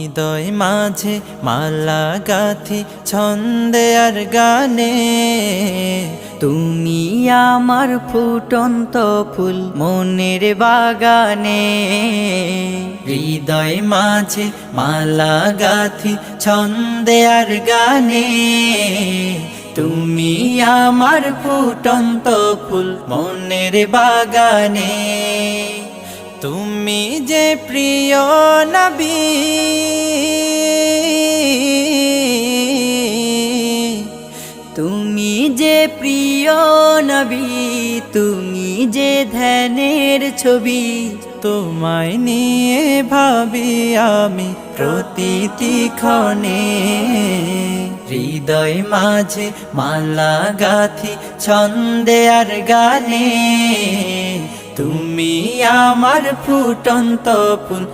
হৃদয় মাঝে মালা গাথি ছন্দে আর গানে, তুমি আমার ফুটন্ত ফুল মনের বাগানে। হৃদয় মাঝে মালা গাথি ছন্দে আর গানে, তুমি আমার ফুটন্ত ফুল মনের বাগানে। তুমি যে প্রিয় নবী, তুমি যে প্রিয় নবী, তুমি যে ধ্যানের ছবি। তোমায় নিয়ে ভাবি আমি প্রতিটি ক্ষণে। হৃদয় মাঝে মালা গাথি ছন্দে আর গানে, তুমি আমার ফুটন্ত ফুল